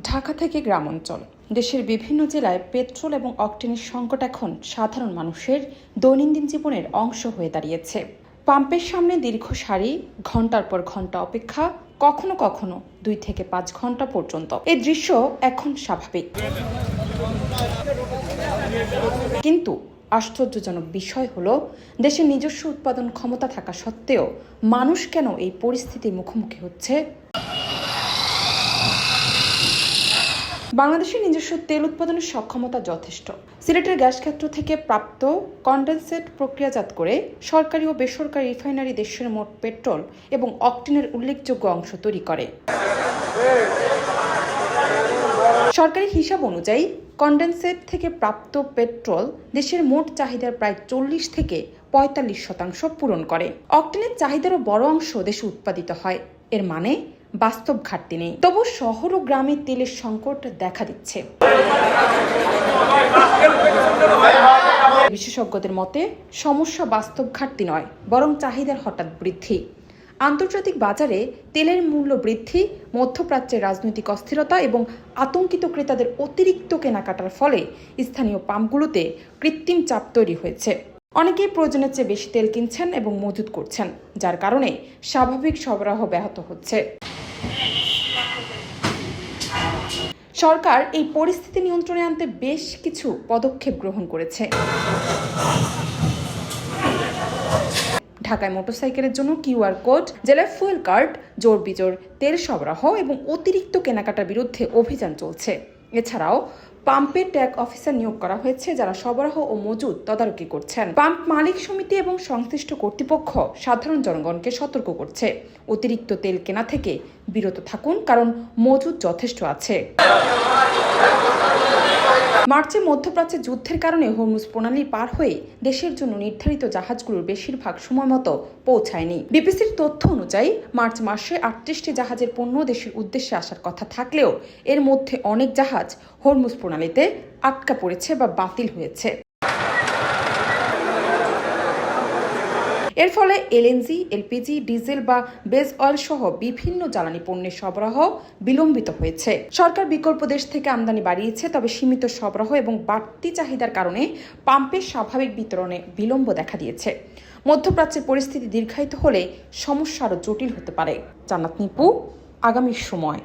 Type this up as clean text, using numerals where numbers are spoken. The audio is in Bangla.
ঢাকা থেকে গ্রামাঞ্চল, দেশের বিভিন্ন জেলায় পেট্রোল এবং অকটেনের সংকট এখন সাধারণ মানুষের দৈনন্দিন জীবনের অংশ হয়ে দাঁড়িয়েছে। পাম্পের সামনে দীর্ঘ সারি, ঘন্টার পর ঘন্টা অপেক্ষা, কখনো কখনো 2 থেকে 5 ঘন্টা পর্যন্ত। এই দৃশ্য এখন স্বাভাবিক, কিন্তু আশ্চর্যজনক বিষয় হলো দেশের নিজস্ব উৎপাদন ক্ষমতা থাকা সত্ত্বেও মানুষ কেন এই পরিস্থিতির মুখোমুখি হচ্ছে। বাংলাদেশের নিজস্ব তেল উৎপাদনের সক্ষমতা যথেষ্ট। সিলেটের গ্যাস ক্ষেত্র থেকে প্রাপ্ত কন্ডেনসেট প্রক্রিয়াজাত করে সরকারি ও বেসরকারি রিফাইনারি দেশের মোট পেট্রোল এবং অকটেনের উল্লেখযোগ্য অংশ তৈরি করে। সরকারি হিসাব অনুযায়ী কন্ডেনসেট থেকে প্রাপ্ত পেট্রোল দেশের মোট চাহিদার প্রায় 40 থেকে 45% পূরণ করে। অকটেনের চাহিদারও বড় অংশ দেশে উৎপাদিত হয়। এর মানে বাস্তব ঘাটতি নেই। তবু শহর ও গ্রামে তেলের সংকট দেখা দিচ্ছে। বিশেষজ্ঞদের মতে সমস্যা বাস্তব ঘাটতি নয়, বরং চাহিদার হঠাৎ বৃদ্ধি। আন্তর্জাতিক বাজারে তেলের মূল্য বৃদ্ধি, মধ্যপ্রাচ্যের রাজনৈতিক অস্থিরতা এবং আতঙ্কিত ক্রেতাদের অতিরিক্ত কেনাকাটার ফলে স্থানীয় পাম্পগুলোতে কৃত্রিম চাপ তৈরি হয়েছে। অনেকেই প্রয়োজনের চেয়ে বেশি তেল কিনছেন এবং মজুত করছেন, যার কারণে স্বাভাবিক সরবরাহ ব্যাহত হচ্ছে। সরকার এই পরিস্থিতি নিয়ন্ত্রণে আনতে বেশ কিছু পদক্ষেপ গ্রহণ করেছে। ঢাকায় মোটরসাইকেলের জন্য QR কোড, জেলায় ফুয়েল কার্ড, জোর বিজোর তেল সরবরাহ এবং অতিরিক্ত কেনাকাটার বিরুদ্ধে অভিযান চলছে। এছাড়াও পাম্পে ট্যাগ অফিসার নিয়োগ করা হয়েছে, যারা সরবরাহ ও মজুদ তদারকি করছেন। পাম্প মালিক সমিতি এবং সংশ্লিষ্ট কর্তৃপক্ষ সাধারণ জনগণকে সতর্ক করছে, অতিরিক্ত তেল কেনা থেকে বিরত থাকুন, কারণ মজুদ যথেষ্ট আছে। মার্চে মধ্যপ্রাচ্যে যুদ্ধের কারণে হরমুজ প্রণালী পার হয়ে দেশের জন্য নির্ধারিত জাহাজগুলোর বেশিরভাগ সময় মতো পৌঁছায়নি। বিবিসির তথ্য অনুযায়ী মার্চ মাসে 38টি জাহাজের পণ্য দেশের উদ্দেশ্যে আসার কথা থাকলেও এর মধ্যে অনেক জাহাজ হরমুজ প্রণালীতে আটকা পড়েছে বা বাতিল হয়েছে। এর ফলে LNG, LPG, ডিজেল বা বেজ অয়েল সহ বিভিন্ন জ্বালানি পণ্যের সরবরাহ বিলম্বিত হয়েছে। সরকার বিকল্প দেশ থেকে আমদানি বাড়িয়েছে, তবে সীমিত সরবরাহ এবং বাড়তি চাহিদার কারণে পাম্পের স্বাভাবিক বিতরণে বিলম্ব দেখা দিয়েছে। মধ্যপ্রাচ্যের পরিস্থিতি দীর্ঘায়িত হলে সমস্যা আরও জটিল হতে পারে। জান্নাত নিপু, আগামী সময়।